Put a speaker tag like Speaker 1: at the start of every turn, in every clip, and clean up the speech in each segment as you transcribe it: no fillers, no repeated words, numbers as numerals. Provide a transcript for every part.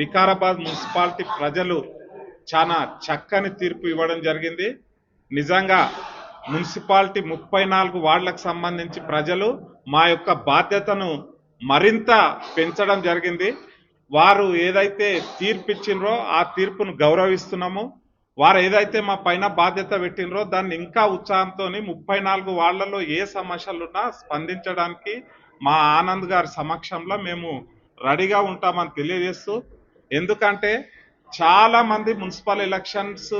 Speaker 1: Vikarabad municipality ప్రజలు చాలా చక్కని తీర్పు ఇవ్వడం జరిగింది. నిజంగా మున్సిపాలిటీ 34 వార్డులకు సంబంధించి ప్రజలు మా యొక్క బాధ్యతను మరింత పెంచడం జరిగింది. వారు ఏదైతే తీర్పు ఇచ్చిండ్రో ఆ తీర్పును గౌరవిస్తున్నాము. వారు ఏదైతే మా పైన బాధ్యత పెట్టినరో దాన్ని ఇంకా ఉత్సాహంతో 34 వార్డులలో ఏ సమస్యలున్నా స్పందించడానికి మా ఆనంద్ గారి సమక్షంలో మేము రెడీగా ఉంటామని తెలియజేస్తూ, ఎందుకంటే చాలా మంది మున్సిపల్ ఎలక్షన్స్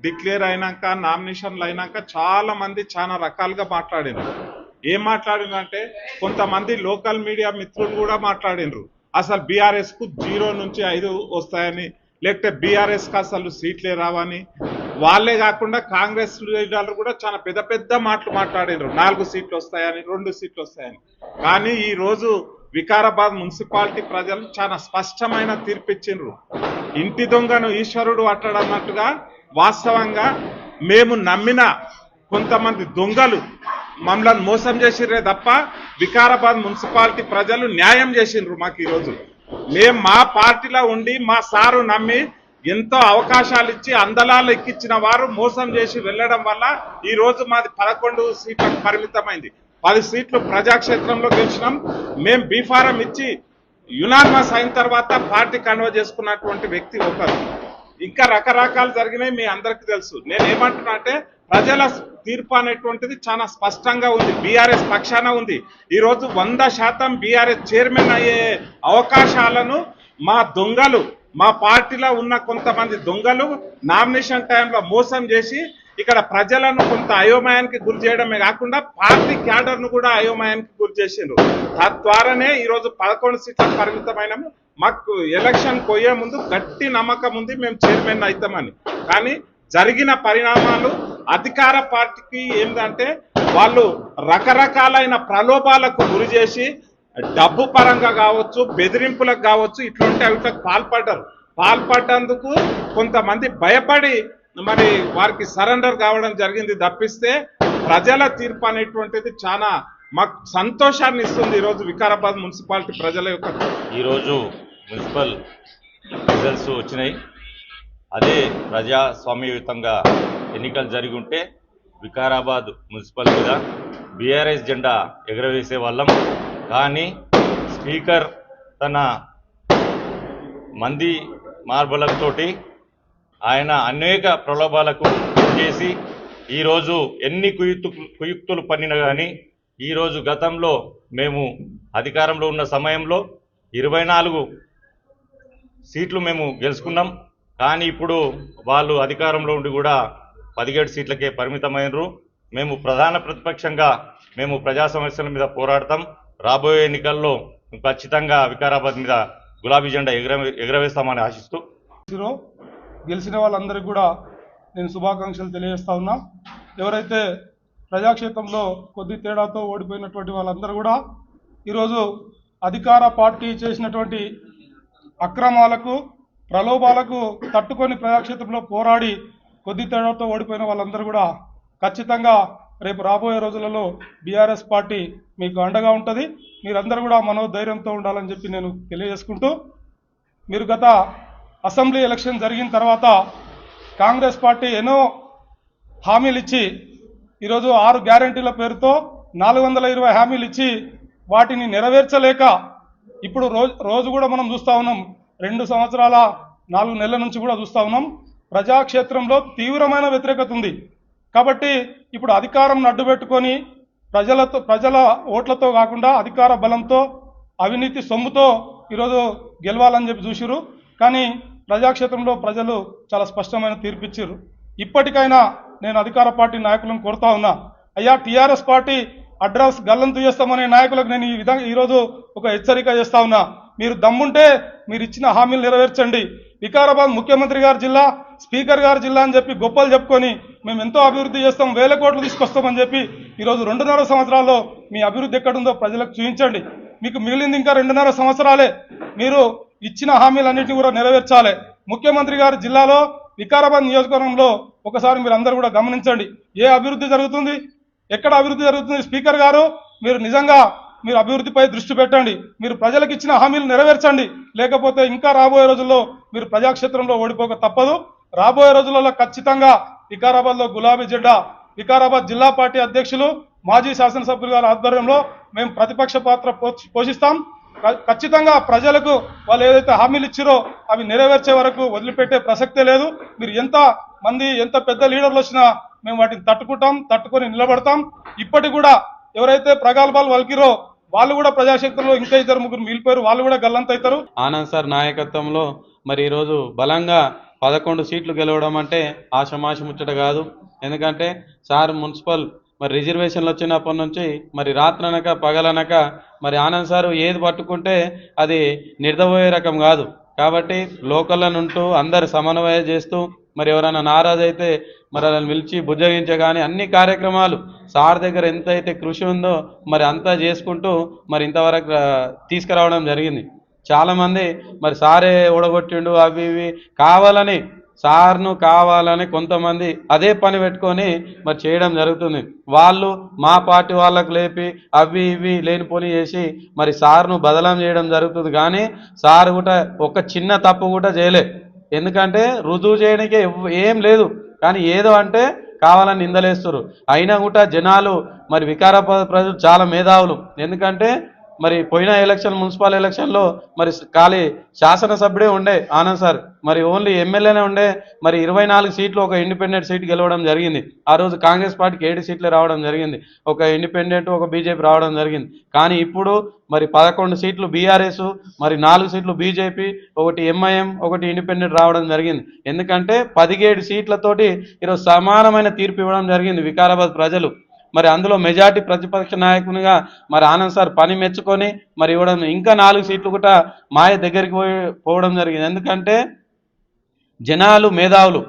Speaker 1: డిక్లేర్ అయినాక నామినేషన్లు అయినాక చాలా మంది చాలా రకాలుగా మాట్లాడినారు. ఏం మాట్లాడినారంటే కొంతమంది లోకల్ మీడియా మిత్రులు కూడా మాట్లాడినరు అసలు బీఆర్ఎస్ కు 0 నుంచి 5 వస్తాయని, లేకపోతే బీఆర్ఎస్ కు అసలు సీట్లే రావని. వాళ్ళే కాకుండా కాంగ్రెస్ లీడర్లు కూడా చాలా పెద్ద పెద్ద మాటలు మాట్లాడినరు, 4 సీట్లు వస్తాయని, 2 సీట్లు వస్తాయని. కానీ ఈ రోజు వికారాబాద్ మున్సిపాలిటీ ప్రజలు చాలా స్పష్టమైన తీర్పు ఇచ్చిండ్రు. ఇంటి దొంగను ఈశ్వరుడు అట్టడన్నట్టుగా వాస్తవంగా మేము నమ్మిన కొంతమంది దొంగలు మమ్మల్ని మోసం చేసిర్రే తప్ప వికారాబాద్ మున్సిపాలిటీ ప్రజలు న్యాయం చేసిండ్రు. మాకు ఈరోజు మేము మా పార్టీలో ఉండి మా సారు నమ్మి ఎంతో అవకాశాలు ఇచ్చి అందలాలు ఎక్కించిన వారు మోసం చేసి వెళ్ళడం వల్ల ఈ రోజు మాది 11 సీట్లకు పరిమితమైంది. 10 సీట్లు ప్రజాక్షేత్రంలో గెలిచినాం. మేము బీఫారం ఇచ్చి యునానిమస్ అయిన తర్వాత పార్టీ కన్వర్ట్ చేసుకున్నటువంటి వ్యక్తి ఒకరు. ఇంకా రకరకాలు జరిగినాయి, మీ అందరికీ తెలుసు. నేను ఏమంటున్నా అంటే ప్రజల తీర్పు అనేటువంటిది చాలా స్పష్టంగా ఉంది, బీఆర్ఎస్ పక్షాన ఉంది. ఈరోజు 100% బీఆర్ఎస్ చైర్మన్ అయ్యే అవకాశాలను మా దొంగలు, మా పార్టీలో ఉన్న కొంతమంది దొంగలు నామినేషన్ టైంలో మోసం చేసి ఇక్కడ ప్రజలను కొంత అయోమయానికి గురి చేయడమే కాకుండా పార్టీ క్యాడర్ను కూడా అయోమయానికి గురి చేసిండ్రు. తద్వారానే ఈరోజు 11 సీట్లకు పరిమితమైనము. మాకు ఎలక్షన్ పోయే ముందు గట్టి నమ్మకం ఉంది మేము చైర్మన్ అవుతామని. కానీ జరిగిన పరిణామాలు అధికార పార్టీకి ఏంటంటే వాళ్ళు రకరకాలైన ప్రలోభాలకు గురి చేసి డబ్బు పరంగా కావచ్చు, బెదిరింపులకు కావచ్చు, ఇట్లాంటి వాటికి పాల్పడ్డందుకు కొంతమంది భయపడి మరి వారికి సరెండర్ కావడం జరిగింది తప్పిస్తే ప్రజల తీర్పు అనేటువంటిది చాలా మాకు సంతోషాన్ని ఇస్తుంది. ఈరోజు వికారాబాద్ మున్సిపాలిటీ ప్రజల యొక్క
Speaker 2: ఈరోజు మున్సిపల్ రిజల్ట్స్ వచ్చినాయి. అదే ప్రజాస్వామ్యయుతంగా ఎన్నికలు జరిగి ఉంటే వికారాబాద్ మున్సిపల్ మీద బీఆర్ఎస్ జెండా ఎగరవేసే వాళ్ళం. కానీ స్పీకర్ తన మంది మార్బలంతోటి ఆయన అనేక ప్రలోభాలకు చేసి ఈరోజు ఎన్ని కుయుక్తులు పన్నినా కానీ ఈరోజు గతంలో మేము అధికారంలో ఉన్న సమయంలో 24 సీట్లు మేము గెలుచుకున్నాం. కానీ ఇప్పుడు వాళ్ళు అధికారంలో ఉండి కూడా 17 సీట్లకే పరిమితమైనరు. మేము ప్రధాన ప్రతిపక్షంగా మేము ప్రజా సమస్యల మీద పోరాడతాం. రాబోయే ఎన్నికల్లో ఖచ్చితంగా వికారాబాద్ మీద గులాబీ జెండా ఎగరవేస్తామని ఆశిస్తూ
Speaker 3: గెలిచిన వాళ్ళందరికీ కూడా నేను శుభాకాంక్షలు తెలియజేస్తా ఉన్నా. ఎవరైతే ప్రజాక్షేత్రంలో కొద్ది తేడాతో ఓడిపోయినటువంటి వాళ్ళందరూ కూడా ఈరోజు అధికార పార్టీ చేసినటువంటి అక్రమాలకు, ప్రలోభాలకు తట్టుకొని ప్రజాక్షేత్రంలో పోరాడి కొద్ది తేడాతో ఓడిపోయిన వాళ్ళందరూ కూడా ఖచ్చితంగా రేపు రాబోయే రోజులలో బీఆర్ఎస్ పార్టీ మీకు అండగా ఉంటుంది. మీరందరూ కూడా మనోధైర్యంతో ఉండాలని చెప్పి నేను తెలియజేసుకుంటూ, మీరు గత అసెంబ్లీ ఎలక్షన్ జరిగిన తర్వాత కాంగ్రెస్ పార్టీ ఎన్నో హామీలు ఇచ్చి ఈరోజు 6 గ్యారంటీల పేరుతో 420 హామీలు ఇచ్చి వాటిని నెరవేర్చలేక ఇప్పుడు రోజు కూడా మనం చూస్తూ ఉన్నాం. 2 సంవత్సరాల 4 నెలల నుంచి కూడా చూస్తూ ఉన్నాం. ప్రజాక్షేత్రంలో తీవ్రమైన వ్యతిరేకత ఉంది. కాబట్టి ఇప్పుడు అధికారం అడ్డుపెట్టుకొని ప్రజల ఓట్లతో కాకుండా అధికార బలంతో, అవినీతి సొమ్ముతో ఈరోజు గెలవాలని చెప్పి చూసిరు. కానీ ప్రజాక్షేత్రంలో ప్రజలు చాలా స్పష్టమైన తీర్పు ఇచ్చారు. ఇప్పటికైనా నేను అధికార పార్టీ నాయకులను కోరుతా ఉన్నా, అయ్యా టీఆర్ఎస్ పార్టీ అడ్రస్ గల్లంతు చేస్తామనే నాయకులకు నేను ఈ విధంగా ఈరోజు ఒక హెచ్చరిక చేస్తా ఉన్నా. మీరు దమ్ముంటే మీరు ఇచ్చిన హామీలు నెరవేర్చండి. వికారాబాద్ ముఖ్యమంత్రి గారి జిల్లా, స్పీకర్ గారి జిల్లా అని చెప్పి గొప్పలు చెప్పుకొని మేము ఎంతో అభివృద్ధి చేస్తాం, 1000 కోట్లు తీసుకొస్తామని చెప్పి ఈరోజు 2.5 సంవత్సరాల్లో మీ అభివృద్ధి ఎక్కడుందో ప్రజలకు చూపించండి. మీకు మిగిలింది ఇంకా 2.5 సంవత్సరాలే. మీరు ఇచ్చిన హామీలన్నింటినీ కూడా నెరవేర్చాలి. ముఖ్యమంత్రి గారి జిల్లాలో వికారాబాద్ నియోజకవర్గంలో ఒకసారి మీరు అందరూ కూడా గమనించండి, ఏ అభివృద్ధి జరుగుతుంది, ఎక్కడ అభివృద్ధి జరుగుతుంది. స్పీకర్ గారు, మీరు నిజంగా మీరు అభివృద్ధిపై దృష్టి పెట్టండి, మీరు ప్రజలకు ఇచ్చిన హామీలు నెరవేర్చండి. లేకపోతే ఇంకా రాబోయే రోజుల్లో మీరు ప్రజాక్షేత్రంలో ఓడిపోక తప్పదు. రాబోయే రోజులలో ఖచ్చితంగా వికారాబాద్లో గులాబీ జెండా, వికారాబాద్ జిల్లా పార్టీ అధ్యక్షులు మాజీ శాసనసభ్యులు గారి ఆధ్వర్యంలో మేము ప్రతిపక్ష పాత్ర పోషిస్తాం. ఖచ్చితంగా ప్రజలకు వాళ్ళు ఏదైతే హామీలు ఇచ్చారో అవి నెరవేర్చే వరకు వదిలిపెట్టే ప్రసక్తే లేదు. మీరు ఎంత మంది ఎంత పెద్ద లీడర్లు వచ్చినా మేము వాటిని తట్టుకొని నిలబడతాం. ఇప్పటికి కూడా ఎవరైతే ప్రగల్భాలు వలికిరో వాళ్ళు కూడా ప్రజాశక్తిలో ఇంకా 2-3 మిగిలిపోయారు, వాళ్ళు కూడా గల్లంతవుతారు.
Speaker 4: ఆనంద్ సార్ నాయకత్వంలో మరి ఈరోజు బలంగా 11 సీట్లు గెలవడం అంటే ఆషమాషి ముచ్చట కాదు. ఎందుకంటే సార్ మున్సిపల్ మరి రిజర్వేషన్లు వచ్చినప్పటి నుంచి మరి రాత్రనక పగలనక మరి ఆనంద్ సారు ఏది పట్టుకుంటే అది నిర్దపోయే రకం కాదు. కాబట్టి లోకల్లో ఉంటూ అందరు సమన్వయం చేస్తూ మరి ఎవరైనా నారాజు అయితే మరి వాళ్ళని పిలిచి బుజ్జగించే కానీ అన్ని కార్యక్రమాలు సార్ దగ్గర ఎంత అయితే కృషి ఉందో మరి అంతా చేసుకుంటూ మరి ఇంతవరకు తీసుకురావడం జరిగింది. చాలామంది మరి సారే ఓడగొట్టిండు అవి ఇవి కావాలని సార్ను కావాలని కొంతమంది అదే పని పెట్టుకొని మరి చేయడం జరుగుతుంది. వాళ్ళు మా పార్టీ వాళ్ళకు లేపి అవి ఇవి లేనిపోని చేసి మరి సార్ను బదలాం చేయడం జరుగుతుంది. కానీ సార్ కూడా ఒక చిన్న తప్పు కూడా చేయలే. ఎందుకంటే రుజువు చేయడానికి ఏం లేదు, కానీ ఏదో అంటే కావాలని నిందలేస్తారు. అయినా కూడా జనాలు మరి వికారాబాద్ ప్రజలు చాలా మేధావులు. ఎందుకంటే మరి పోయిన ఎలక్షన్ మున్సిపల్ ఎలక్షన్లో మరి ఖాళీ శాసనసభ్యుడే ఉండే ఆనంద్ సార్, మరి ఓన్లీ ఎమ్మెల్యేనే ఉండే. మరి 24 సీట్లు ఒక ఇండిపెండెంట్ సీట్ గెలవడం జరిగింది. ఆ రోజు కాంగ్రెస్ పార్టీకి 7 సీట్లే రావడం జరిగింది, ఒక ఇండిపెండెంట్ ఒక బీజేపీ రావడం జరిగింది. కానీ ఇప్పుడు మరి 11 సీట్లు బీఆర్ఎస్, మరి 4 సీట్లు బీజేపీ, ఒకటి ఎంఐఎం, ఒకటి ఇండిపెండెంట్ రావడం జరిగింది. ఎందుకంటే 17 సీట్లతోటి ఈరోజు సమానమైన తీర్పు ఇవ్వడం జరిగింది వికారాబాద్ ప్రజలు. మరి అందులో మెజార్టీ ప్రతిపక్ష నాయకునిగా మరి ఆనంద్ సార్ పని మెచ్చుకొని మరి ఇవ్వడం, ఇంకా 4 సీట్లు కూడా మాయ దగ్గరికి పోవడం జరిగింది. ఎందుకంటే జనాలు మేధావులు,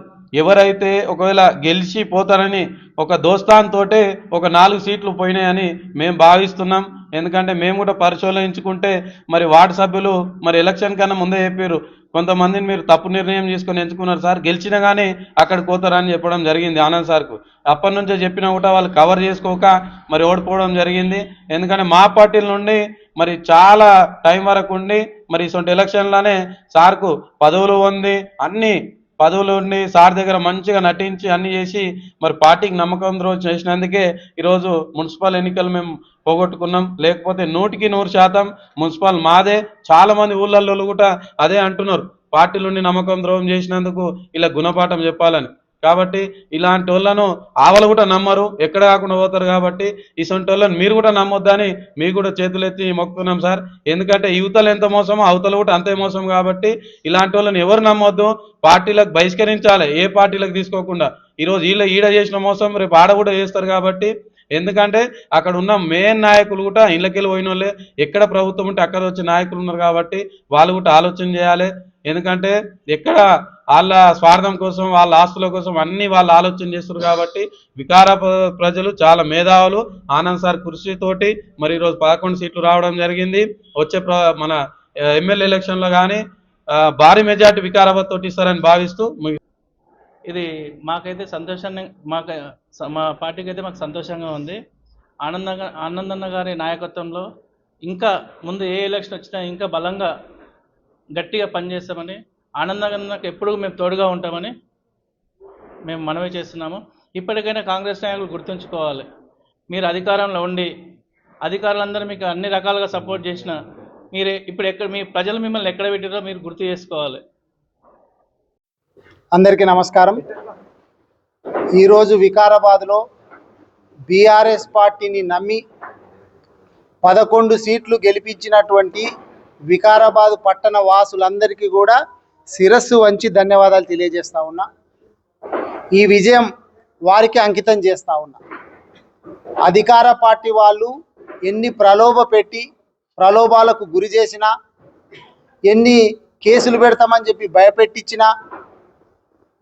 Speaker 4: ఎవరైతే ఒకవేళ గెలిచి పోతారని ఒక దోస్తాన్తోటే ఒక 4 సీట్లు పోయినాయని మేము భావిస్తున్నాం. ఎందుకంటే మేము కూడా పరిశోధించుకుంటే మరి వార్డు సభ్యులు మరి ఎలక్షన్ కన్నా ముందే చెప్పారు, కొంతమందిని మీరు తప్పు నిర్ణయం తీసుకొని ఎంచుకున్నారు సార్, గెలిచినా కానీ అక్కడికి పోతారని చెప్పడం జరిగింది ఆనంద్ సార్కు. అప్పటి నుంచే చెప్పినా కూడా వాళ్ళు కవర్ చేసుకోక మరి ఓడిపోవడం జరిగింది. ఎందుకంటే మా పార్టీల నుండి మరి చాలా టైం వరకు ఉండి మరి ఇటువంటి ఎలక్షన్లోనే సార్కు పదవులు పొంది అన్ని పదవులు ఉండి సార్ దగ్గర మంచిగా నటించి అన్ని చేసి మరి పార్టీకి నమ్మకం రోజు చేసినందుకే ఈరోజు మున్సిపల్ ఎన్నికలు మేము పోగొట్టుకున్నాం. లేకపోతే 100% మున్సిపల్ మాదే. చాలా మంది ఊళ్ళల్లో కూడా అదే అంటున్నారు, పార్టీల నుండి నమ్మకం ద్రోహం చేసినందుకు ఇలా గుణపాఠం చెప్పాలని. కాబట్టి ఇలాంటి వాళ్ళను ఆవలు కూడా నమ్మరు, ఎక్కడ కాకుండా పోతారు. కాబట్టి ఇటువంటి వాళ్ళని మీరు కూడా నమ్మొద్దని మీకు కూడా చేతులెత్తి మొక్కుతున్నాం సార్. ఎందుకంటే యువతలు ఎంత మోసమో అవతలు కూడా అంతే మోసం. కాబట్టి ఇలాంటి వాళ్ళని ఎవరు నమ్మొద్దు, పార్టీలకు బహిష్కరించాలి, ఏ పార్టీలకు తీసుకోకుండా. ఈరోజు ఈడ చేసిన మోసం రేపు ఆడ కూడా చేస్తారు. కాబట్టి ఎందుకంటే అక్కడ ఉన్న మెయిన్ నాయకులు కూడా ఇళ్ళకెళ్ళి పోయిన వాళ్ళే, ఎక్కడ ప్రభుత్వం ఉంటే అక్కడ వచ్చే నాయకులు ఉన్నారు. కాబట్టి వాళ్ళు కూడా ఆలోచన చేయాలి. ఎందుకంటే ఎక్కడ వాళ్ళ స్వార్థం కోసం వాళ్ళ ఆస్తుల కోసం అన్ని వాళ్ళు ఆలోచన చేస్తారు. కాబట్టి వికారాబాద్ ప్రజలు చాలా మేధావులు. ఆనంద్ సార్ కృషితోటి మరి ఈరోజు 11 సీట్లు రావడం జరిగింది. వచ్చే మన ఎమ్మెల్యే ఎలక్షన్లో కానీ భారీ మెజార్టీ వికారాబాద్ తోటి ఇస్తారని భావిస్తూ
Speaker 5: ఇది మాకైతే సంతోషంగా మా పార్టీకి అయితే మాకు సంతోషంగా ఉంది. ఆనందన్న గారి నాయకత్వంలో ఇంకా ముందు ఏ ఎలక్షన్ వచ్చినా ఇంకా బలంగా గట్టిగా పనిచేస్తామని, ఆనందన్నకు ఎప్పుడు మేము తోడుగా ఉంటామని మేము మనవి చేస్తున్నాము. ఇప్పటికైనా కాంగ్రెస్ నాయకులు గుర్తుంచుకోవాలి, మీరు అధికారంలో ఉండి అధికారులందరూ మీకు అన్ని రకాలుగా సపోర్ట్ చేసిన మీరే ఇప్పుడు ఎక్కడ మీ ప్రజలు మిమ్మల్ని ఎక్కడ పెట్టారో మీరు గుర్తు చేసుకోవాలి.
Speaker 6: అందరికీ నమస్కారం. ఈరోజు వికారాబాద్లో బీఆర్ఎస్ పార్టీని నమ్మి 11 సీట్లు గెలిపించినటువంటి వికారాబాద్ పట్టణ వాసులందరికీ కూడా శిరస్సు వంచి ధన్యవాదాలు తెలియజేస్తా ఉన్నా. ఈ విజయం వారికి అంకితం చేస్తా ఉన్నా. అధికార పార్టీ వాళ్ళు ఎన్ని ప్రలోభాలకు గురి చేసినా, ఎన్ని కేసులు పెడతామని చెప్పి భయపెట్టించినా,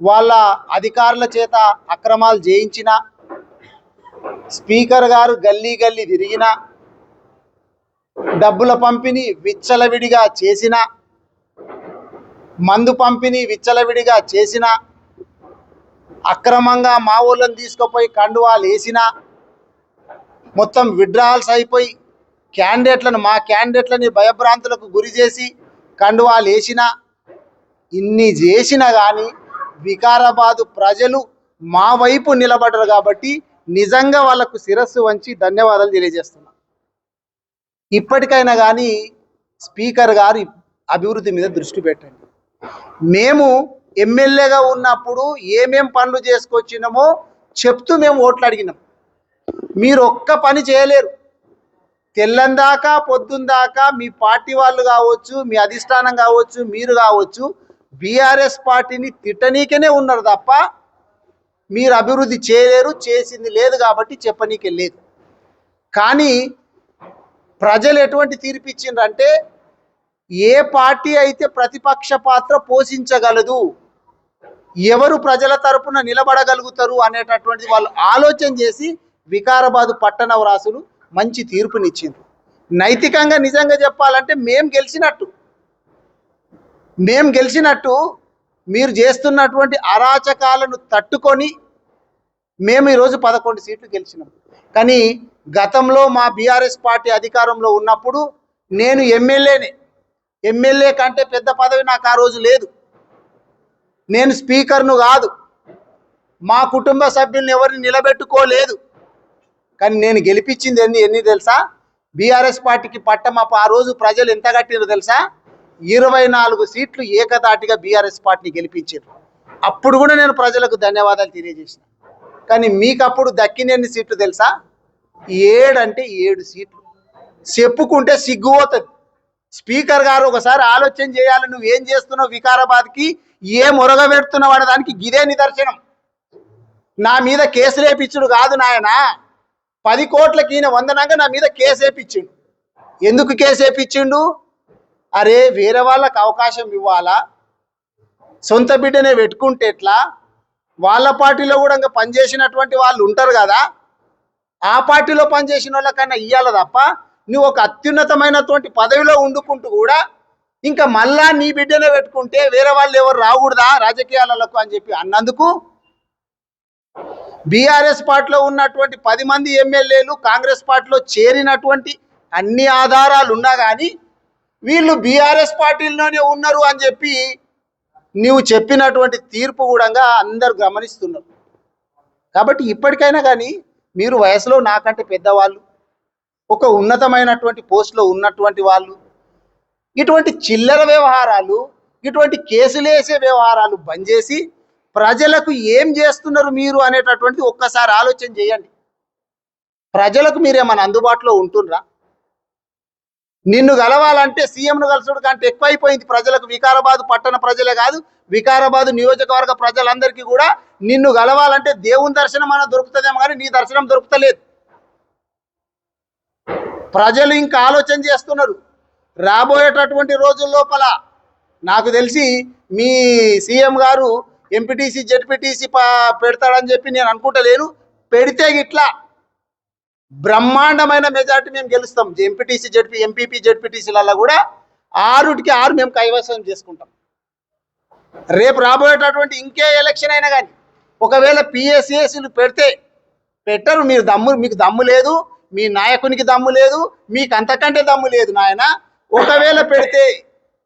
Speaker 6: వాళ్ళ అధికారుల చేత అక్రమాలు చేయించిన, స్పీకర్ గారు గల్లీ గల్లీ తిరిగిన, డబ్బుల పంపిణీ విచ్చలవిడిగా చేసిన, మందు పంపిణీ విచ్చలవిడిగా చేసిన, అక్రమంగా మా ఊళ్ళని తీసుకుపోయి కండువాలు వేసిన, మొత్తం విడ్రాల్స్ అయిపోయి మా క్యాండిడేట్లని భయభ్రాంతులకు గురి చేసి కండువాలు వేసినా, ఇన్ని చేసినా కానీ వికారాబాదు ప్రజలు మా వైపు నిలబడరు కాబట్టి నిజంగా వాళ్ళకు శిరస్సు వంచి ధన్యవాదాలు తెలియజేస్తున్నాం. ఇప్పటికైనా కానీ స్పీకర్ గారు అభివృద్ధి మీద దృష్టి పెట్టండి. మేము ఎమ్మెల్యేగా ఉన్నప్పుడు ఏమేం పనులు చేసుకొచ్చినామో చెప్తూ మేము ఓట్లు అడిగినాం. మీరు ఒక్క పని చేయలేరు. తెల్లందాకా పొద్దుందాకా మీ పార్టీ వాళ్ళు కావచ్చు, మీ అధిష్టానం కావచ్చు, మీరు కావచ్చు, బీఆర్ఎస్ పార్టీని తిట్టనీకనే ఉన్నారు తప్ప మీరు అభివృద్ధి చేయలేరు, చేసింది లేదు కాబట్టి చెప్పనీకే లేదు. కానీ ప్రజలు ఎటువంటి తీర్పు ఇచ్చిండ్రంటే ఏ పార్టీ అయితే ప్రతిపక్ష పాత్ర పోషించగలదు, ఎవరు ప్రజల తరపున నిలబడగలుగుతారు అనేటటువంటిది వాళ్ళు ఆలోచన చేసి వికారాబాదు పట్టణ వాసులు మంచి తీర్పునిచ్చిండ్రు. నైతికంగా నిజంగా చెప్పాలంటే మేము గెలిచినట్టు మీరు చేస్తున్నటువంటి అరాచకాలను తట్టుకొని మేము ఈరోజు 11 సీట్లు గెలిచినాం. కానీ గతంలో మా బీఆర్ఎస్ పార్టీ అధికారంలో ఉన్నప్పుడు నేను ఎమ్మెల్యే కంటే పెద్ద పదవి నాకు ఆ రోజు లేదు. నేను స్పీకర్ను కాదు, మా కుటుంబ సభ్యులను ఎవరిని నిలబెట్టుకోలేదు. కానీ నేను గెలిపించింది ఎన్ని తెలుసా? బీఆర్ఎస్ పార్టీకి పట్టమప్ప ఆ రోజు ప్రజలు ఎంత కట్టిరో తెలుసా? 24 సీట్లు ఏకదాటిగా బీఆర్ఎస్ పార్టీని గెలిపించారు. అప్పుడు కూడా నేను ప్రజలకు ధన్యవాదాలు తెలియజేసిన. కానీ మీకు అప్పుడు దక్కిన ఎన్ని సీట్లు తెలుసా? 7 అంటే 7 సీట్లు. చెప్పుకుంటే సిగ్గుపోతుంది. స్పీకర్ గారు ఒకసారి ఆలోచన చేయాలి. నువ్వేం చేస్తున్నావు, వికారాబాద్కి ఏం ఒరగబెడుతున్నావు అనే దానికి గిదే నిదర్శనం. నా మీద కేసు రేపించుడు కాదు నాయన, 10 కోట్లకి ఈయన వందనంగా నా మీద కేసు వేపించిండు. ఎందుకు కేసు వేపించిండు? అరే వేరే వాళ్ళకి అవకాశం ఇవ్వాలా, సొంత బిడ్డనే పెట్టుకుంటే ఎట్లా? వాళ్ళ పార్టీలో కూడా ఇంకా పనిచేసినటువంటి వాళ్ళు ఉంటారు కదా, ఆ పార్టీలో పనిచేసిన వాళ్ళకన్నా ఇవ్వాలి తప్ప నువ్వు ఒక అత్యున్నతమైనటువంటి పదవిలో ఉండుకుంటూ కూడా ఇంకా మళ్ళా నీ బిడ్డనే పెట్టుకుంటే వేరే వాళ్ళు ఎవరు రాకూడదా రాజకీయాలకు అని చెప్పి అన్నందుకు బీఆర్ఎస్ పార్టీలో ఉన్నటువంటి 10 మంది ఎమ్మెల్యేలు కాంగ్రెస్ పార్టీలో చేరినటువంటి అన్ని ఆధారాలు ఉన్నా కానీ వీళ్ళు బీఆర్ఎస్ పార్టీలోనే ఉన్నారు అని చెప్పి నీవు చెప్పినటువంటి తీర్పు కూడా అందరు గమనిస్తున్నారు. కాబట్టి ఇప్పటికైనా కానీ మీరు వయసులో నాకంటే పెద్దవాళ్ళు, ఒక ఉన్నతమైనటువంటి పోస్టులో ఉన్నటువంటి వాళ్ళు, ఇటువంటి చిల్లర వ్యవహారాలు, ఇటువంటి కేసులేసే వ్యవహారాలు బంద్ చేసి ప్రజలకు ఏం చేస్తున్నారు మీరు అనేటటువంటిది ఒక్కసారి ఆలోచన చేయండి. ప్రజలకు మీరేమన్నా అందుబాటులో ఉంటున్నారా? నిన్ను గెలవాలంటే సీఎంను కలుసుడు కంటే ఎక్కువైపోయింది ప్రజలకు. వికారాబాదు పట్టణ ప్రజలే కాదు, వికారాబాదు నియోజకవర్గ ప్రజలందరికీ కూడా నిన్ను గెలవాలంటే దేవుని దర్శనం అన్న దొరుకుతుందేమో కానీ నీ దర్శనం దొరుకుతలేదు. ప్రజలు ఇంకా ఆలోచన చేస్తున్నారు. రాబోయేటటువంటి రోజుల లోపల నాకు తెలిసి మీ సీఎం గారు ఎంపీటీసీ జెడ్పీటీసీ పెడతాడని చెప్పి నేను అనుకుంటలేను. పెడితే ఇట్లా బ్రహ్మాండమైన మెజార్టీ మేము గెలుస్తాం. ఎంపీటీసీ ఎంపీపీ జెడ్పీటీసీలలో కూడా 6కి 6 మేము కైవసం చేసుకుంటాం. రేపు రాబోయేటటువంటి ఇంకే ఎలక్షన్ అయినా కానీ ఒకవేళ పిఎస్సిఎస్లు పెట్టరు. మీకు దమ్ము లేదు, మీ నాయకునికి దమ్ము లేదు, మీకు అంతకంటే దమ్ము లేదు నాయన. ఒకవేళ పెడితే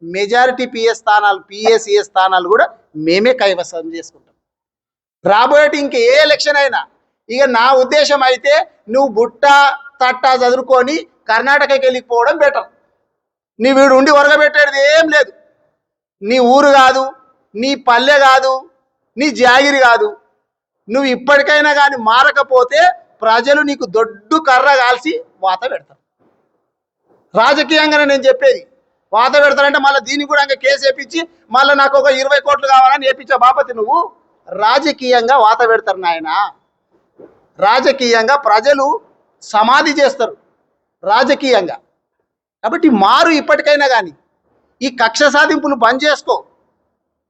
Speaker 6: మెజారిటీ పిఎస్సిఎస్ స్థానాలు కూడా మేమే కైవసం చేసుకుంటాం. రాబోయేటి ఇంక ఏ ఎలక్షన్ అయినా ఇక నా ఉద్దేశం అయితే నువ్వు బుట్ట తట్ట చదువుకొని కర్ణాటకకి వెళ్ళిపోవడం బెటర్. నీ వీడు ఉండి ఒరగబెట్టేది ఏం లేదు. నీ ఊరు కాదు, నీ పల్లె కాదు, నీ జాగిరి కాదు. నువ్వు ఇప్పటికైనా కానీ మారకపోతే ప్రజలు నీకు దొడ్డు కర్ర కాల్చి వాత పెడతారు. రాజకీయంగానే నేను చెప్పేది. వాత పెడతారంటే మళ్ళీ దీనికి కూడా ఇంకా కేసు వేపించి మళ్ళీ నాకు ఒక 20 కోట్లు కావాలని వేపించే బాపతి నువ్వు. రాజకీయంగా వాత పెడతారు నాయన. రాజకీయంగా ప్రజలు సమాధి చేస్తారు రాజకీయంగా. కాబట్టి మారు ఇప్పటికైనా కానీ ఈ కక్ష సాధింపులు బంద్ చేసుకో.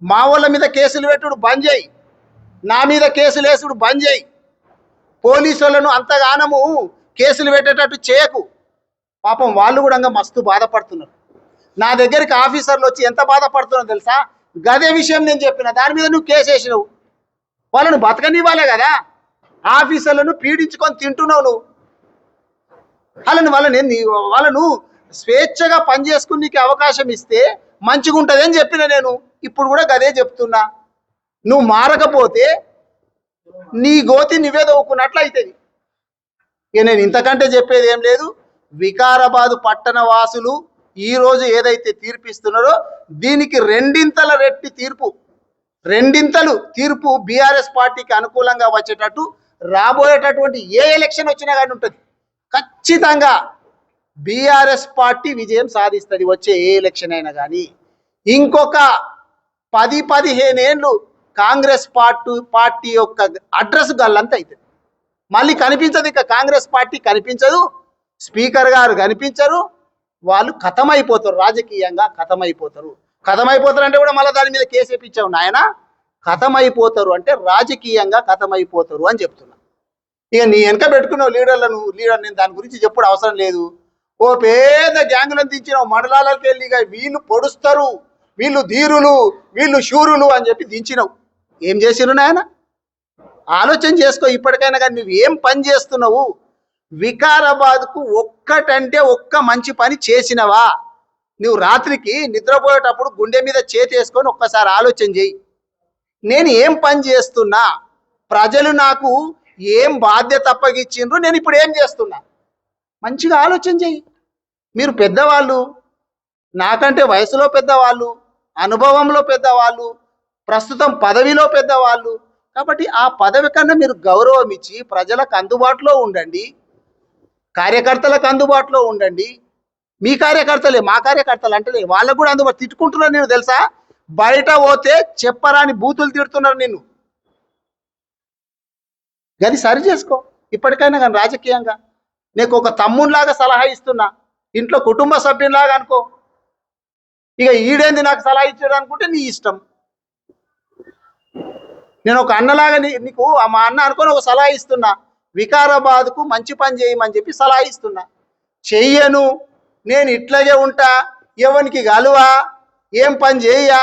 Speaker 6: మా వాళ్ళ మీద కేసులు పెట్టుడు బంద్ చేయి, నా మీద కేసులు వేసుడు బంద్ చేయి. పోలీసు వాళ్ళను అంతగానము కేసులు పెట్టేటట్టు చేయకు. పాపం వాళ్ళు కూడా మస్తు బాధపడుతున్నారు. నా దగ్గరికి ఆఫీసర్లు వచ్చి ఎంత బాధపడుతున్నారో తెలుసా? గదే విషయం నేను చెప్పిన దాని మీద నువ్వు కేసు వేసినావు. వాళ్ళను బతకనివ్వాలే కదా, ఆఫీసర్లను పీడించుకొని తింటున్నావు నువ్వు. వాళ్ళను స్వేచ్ఛగా పనిచేసుకుని నీకు అవకాశం ఇస్తే మంచిగా ఉంటుంది అని చెప్పిన నేను. ఇప్పుడు కూడా గదే చెప్తున్నా. నువ్వు మారకపోతే నీ గోతి నువ్వే దవ్వుకున్నట్లు అవుతుంది. ఇక నేను ఇంతకంటే చెప్పేది ఏం లేదు. వికారాబాదు పట్టణ వాసులు ఈరోజు ఏదైతే తీర్పిస్తున్నారో దీనికి రెండింతలు తీర్పు బీఆర్ఎస్ పార్టీకి అనుకూలంగా వచ్చేటట్టు రాబోయేటటువంటి ఏ ఎలక్షన్ వచ్చినా కానీ ఉంటుంది. ఖచ్చితంగా బీఆర్ఎస్ పార్టీ విజయం సాధిస్తుంది వచ్చే ఏ ఎలక్షన్ అయినా కానీ. ఇంకొక 10-15 ఏళ్ళు కాంగ్రెస్ పార్టీ యొక్క అడ్రస్ గల్లంత అవుతుంది. మళ్ళీ కనిపించదు. ఇక కాంగ్రెస్ పార్టీ కనిపించదు, స్పీకర్ గారు కనిపించరు, వాళ్ళు ఖతమైపోతారు, రాజకీయంగా ఖతమైపోతారు. ఖతమైపోతారు అంటే కూడా మళ్ళీ దాని మీద కేసు వేయించావు నాయన. ఖతమైపోతారు అంటే రాజకీయంగా ఖతమైపోతారు అని చెప్తున్నా. ఇక నీ వెనక పెట్టుకున్నావు లీడర్, నేను దాని గురించి చెప్పుడు అవసరం లేదు. ఓ పేద గ్యాంగులను దించినావు మండలాలకు వెళ్ళి. ఇక వీళ్ళు పొడుస్తారు, వీళ్ళు ధీరులు, వీళ్ళు శూరులు అని చెప్పి దించినావు. ఏం చేసిరు నాయన? ఆలోచన చేసుకో ఇప్పటికైనా. కానీ నువ్వు ఏం పని చేస్తున్నావు? వికారాబాద్కు ఒక్కటంటే ఒక్క మంచి పని చేసినవా? నువ్వు రాత్రికి నిద్రపోయేటప్పుడు గుండె మీద చేతి వేసుకొని ఒక్కసారి ఆలోచన చేయి. నేను ఏం పని చేస్తున్నా, ప్రజలు నాకు ఏం బాధ్యత అప్పగిచ్చిండ్రు, నేను ఇప్పుడు ఏం చేస్తున్నా, మంచిగా ఆలోచన చేయి. మీరు పెద్దవాళ్ళు, నాకంటే వయసులో పెద్దవాళ్ళు, అనుభవంలో పెద్దవాళ్ళు, ప్రస్తుతం పదవిలో పెద్దవాళ్ళు. కాబట్టి ఆ పదవి కన్నా మీరు గౌరవం ఇచ్చి ప్రజలకు అందుబాటులో ఉండండి, కార్యకర్తలకు అందుబాటులో ఉండండి. మీ కార్యకర్తలే మా కార్యకర్తలు అంటే వాళ్ళకు కూడా అందుబాటు. తిట్టుకుంటున్నారు నేను తెలుసా? బయట పోతే చెప్పరాని బూతులు తిడుతున్నారు నిన్ను. గది సరి చేసుకో ఇప్పటికైనా కానీ. రాజకీయంగా నీకు ఒక తమ్మునిలాగా సలహా ఇస్తున్నా, ఇంట్లో కుటుంబ సభ్యునిలాగా అనుకో. ఇక ఈడేంది నాకు సలహా ఇచ్చాడు అనుకుంటే నీ ఇష్టం. నేను ఒక అన్నలాగా నీకు మా అన్న అనుకొని ఒక సలహా ఇస్తున్నా. వికారాబాద్కు మంచి పని చేయమని చెప్పి సలహా ఇస్తున్నా. చెయ్యను, నేను ఇట్లాగే ఉంటా, ఎవరికి గలువా, ఏం పని చేయా,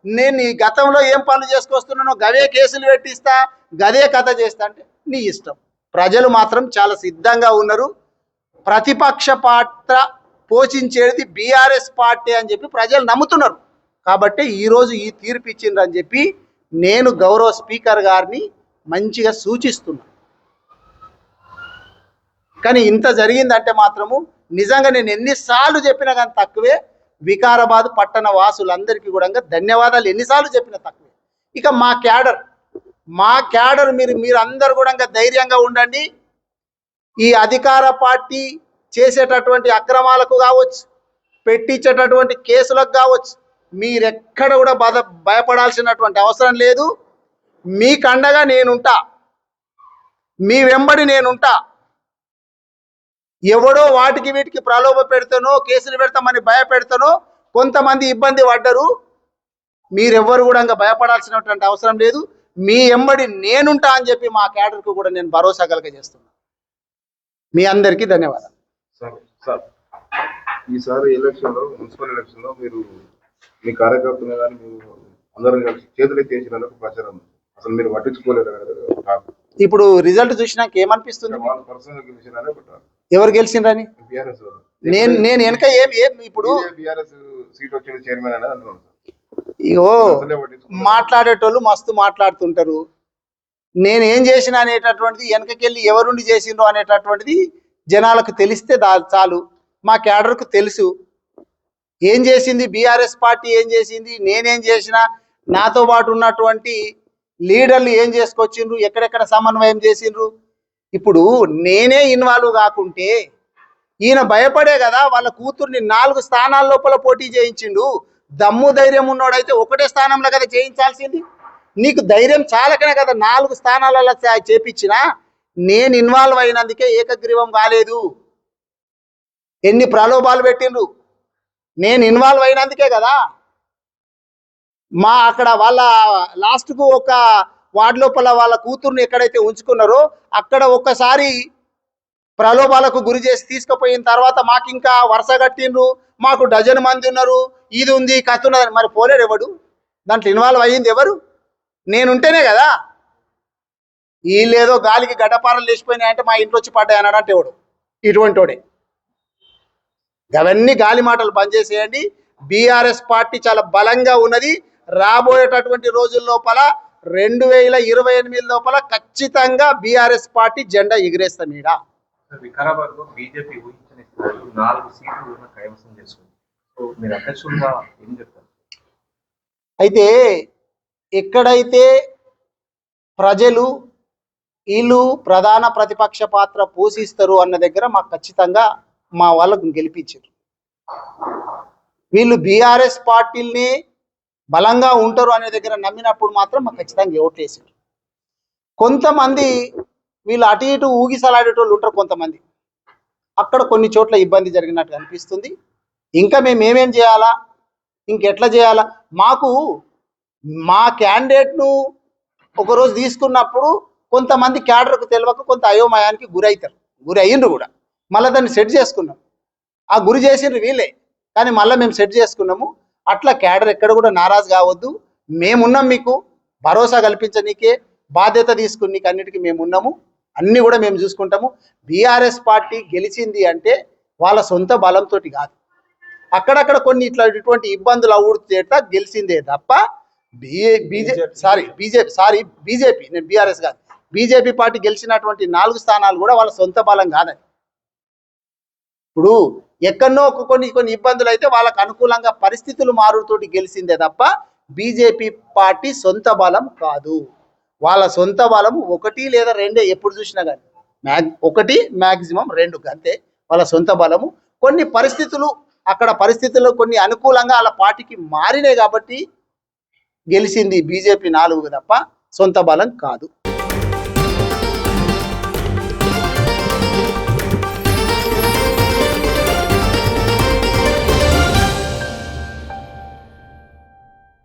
Speaker 6: నేను ఈ గతంలో ఏం పనులు చేసుకొస్తున్నానో గవే కేసులు పెట్టిస్తా, గదే కథ చేస్తా అంటే నీ ఇష్టం. ప్రజలు మాత్రం చాలా సిద్ధంగా ఉన్నారు. ప్రతిపక్ష పాత్ర పోషించేది బీఆర్ఎస్ పార్టీ అని చెప్పి ప్రజలు నమ్ముతున్నారు. కాబట్టి ఈరోజు ఈ తీర్పు ఇచ్చిండ్రని చెప్పి నేను గౌరవ స్పీకర్ గారిని మంచిగా సూచిస్తున్నా. కానీ ఇంత జరిగిందంటే మాత్రము నిజంగా నేను ఎన్నిసార్లు చెప్పినా కానీ తక్కువే. వికారాబాద్ పట్టణ వాసులందరికీ కూడా ధన్యవాదాలు ఎన్నిసార్లు చెప్పినా తక్కువే. ఇక మా క్యాడర్ మీరు అందరు కూడా ధైర్యంగా ఉండండి. ఈ అధికార పార్టీ చేసేటటువంటి అక్రమాలకు కావచ్చు, పెట్టించేటటువంటి కేసులకు కావచ్చు, మీరెక్కడ కూడా భయపడాల్సినటువంటి అవసరం లేదు. మీకండగా నేనుంటా, మీ వెంబడి నేనుంటా. ఎవడో వాటికి వీటికి ప్రలోభ పెడతానో, కేసులు పెడతామని భయపెడతానో కొంతమంది ఇబ్బంది పడ్డరు. మీరెవ్వరు కూడా భయపడాల్సినటువంటి అవసరం లేదు. మీ వెంబడి నేనుంటా అని చెప్పి మా క్యాడర్కు కూడా నేను భరోసా కలగజేస్తున్నా. మీ అందరికీ ధన్యవాదాలు.
Speaker 7: సార్ ఈసారి ఎలక్షన్లో, మున్సిపల్ ఎలక్షన్లో మీరు మీ కార్యకర్తలు కానీ మీరు అందరం కలిసి చేతులెత్తి చేసినందుకు ప్రచారం అసలు మీరు పట్టించుకోలేరు కదా.
Speaker 6: ఇప్పుడు రిజల్ట్ చూసినాక ఏమనిపిస్తుంది?
Speaker 7: వాళ్ళు పర్సనల్ గెలిచినారే
Speaker 6: ఎవరు గెలిచిండ్రని
Speaker 7: బీఆర్ఎస్
Speaker 6: నేను వెనక ఏం ఇప్పుడు
Speaker 7: బీఆర్ఎస్ సీట్ వచ్చిన చైర్మన్ అనేది అంటున్నాను.
Speaker 6: ఇగో మాట్లాడేటోళ్ళు మస్తు మాట్లాడుతుంటారు. నేను ఏం చేసిన అనేటటువంటిది వెనకకెళ్ళి ఎవరుండి చేసిండ్రో అనేటటువంటిది జనాలకు తెలిస్తే చాలు. మా క్యాడర్కు తెలుసు ఏం చేసింది బీఆర్ఎస్ పార్టీ, ఏం చేసింది, నేనేం చేసిన, నాతో పాటు ఉన్నటువంటి లీడర్లు ఏం చేసుకొచ్చిండ్రు, ఎక్కడెక్కడ సమన్వయం చేసిండ్రు. ఇప్పుడు నేనే ఇన్వాల్వ్ కాకుంటే ఈయన భయపడే కదా వాళ్ళ కూతుర్ని 4 స్థానాల లోపల పోటీ చేయించిండు. దమ్ము ధైర్యం ఉన్నోడైతే ఒకటే స్థానంలో కదా చేయించాల్సింది. నీకు ధైర్యం చాలకనే కదా 4 స్థానాలలో చేపించినా. నేను ఇన్వాల్వ్ అయినందుకే ఏకగ్రీవం కాలేదు. ఎన్ని ప్రలోభాలు పెట్టిండ్రు, నేను ఇన్వాల్వ్ అయినందుకే కదా. అక్కడ వాళ్ళ లాస్ట్కు ఒక వార్డు లోపల వాళ్ళ కూతుర్ని ఎక్కడైతే ఉంచుకున్నారో అక్కడ ఒక్కసారి ప్రలోభాలకు గురి చేసి తీసుకుపోయిన తర్వాత మాకు ఇంకా వరుస కట్టిండ్రు. మాకు డజన్ మంది ఉన్నారు, ఇది ఉంది, కథ ఉన్నదని. మరి పోలేడు ఎవడు, దాంట్లో ఇన్వాల్వ్ అయ్యింది ఎవరు? నేనుంటేనే కదా. వీళ్ళేదో గాలికి గడ్డపారలు లేచిపోయినాయంటే మా ఇంట్లో వచ్చి పడ్డాయి అన్నాడంటే ఎవడు? ఇటువంటి వాడే. అవన్నీ గాలి మాటలు బంద్ చేసేయండి. బీఆర్ఎస్ పార్టీ చాలా బలంగా ఉన్నది. రాబోయేటటువంటి రోజుల లోపల 2028 లోపల ఖచ్చితంగా బీఆర్ఎస్ పార్టీ జెండా ఎగిరేస్తాం. ఈడ
Speaker 8: వికారాబాద్ లో బీజేపీ ఊహించని స్థాయిలో 4 సీట్లు ఉన్న కైవసం చేసుకుంది. సో మీరు అధ్యక్షులుగా ఏం చెప్తారు?
Speaker 6: అయితే ఎక్కడైతే ప్రజలు వీళ్ళు ప్రధాన ప్రతిపక్ష పాత్ర పోషిస్తారు అన్న దగ్గర మాకు ఖచ్చితంగా మా వాళ్ళకు గెలిపించారు. వీళ్ళు బీఆర్ఎస్ పార్టీని బలంగా ఉంటారు అనే దగ్గర నమ్మినప్పుడు మాత్రం మాకు ఖచ్చితంగా ఓట్లేసారు. కొంతమంది వీళ్ళు అటు ఇటు ఊగిసలాడేటోళ్ళు ఉంటారు. కొంతమంది అక్కడ కొన్ని చోట్ల ఇబ్బంది జరిగినట్టు అనిపిస్తుంది. ఇంకా మేము ఏమేం చేయాలా, ఇంకెట్లా చేయాలా? మాకు మా క్యాండిడేట్ను ఒకరోజు తీసుకున్నప్పుడు కొంతమంది క్యాడర్కు తెలియక కొంత అయోమయానికి గురి అయ్యిండ్రు కూడా. మళ్ళీ దాన్ని సెట్ చేసుకున్నాం. ఆ గురి చేసిండ్రు వీళ్ళే, కానీ మళ్ళీ మేము సెట్ చేసుకున్నాము. అట్లా క్యాడర్ ఎక్కడ కూడా నారాజు కావద్దు. మేమున్నాం, మీకు భరోసా కల్పించనీకే, బాధ్యత తీసుకున్నీకి అన్నిటికీ మేము ఉన్నాము. అన్నీ కూడా మేము చూసుకుంటాము. బీఆర్ఎస్ పార్టీ గెలిచింది అంటే వాళ్ళ సొంత బలంతో కాదు. అక్కడక్కడ కొన్ని ఇటువంటి ఇబ్బందులు అవుడుచేట గెలిచిందే తప్ప బీజేపీ నేను బీఆర్ఎస్ కాదు, బీజేపీ పార్టీ గెలిచినటువంటి 4 స్థానాలు కూడా వాళ్ళ సొంత బలం కాదని. ఇప్పుడు ఎక్కడనో కొన్ని ఇబ్బందులు అయితే వాళ్ళకు అనుకూలంగా పరిస్థితులు మారుతోటి గెలిచిందే తప్ప బీజేపీ పార్టీ సొంత బలం కాదు. వాళ్ళ సొంత బలం 1 లేదా 2 ఎప్పుడు చూసినా కానీ 1 మ్యాక్సిమం 2 అంతే వాళ్ళ సొంత బలము. కొన్ని పరిస్థితులు అక్కడ పరిస్థితుల్లో కొన్ని అనుకూలంగా వాళ్ళ పార్టీకి మారినాయి కాబట్టి గెలిచింది బీజేపీ 4 తప్ప సొంత బలం కాదు.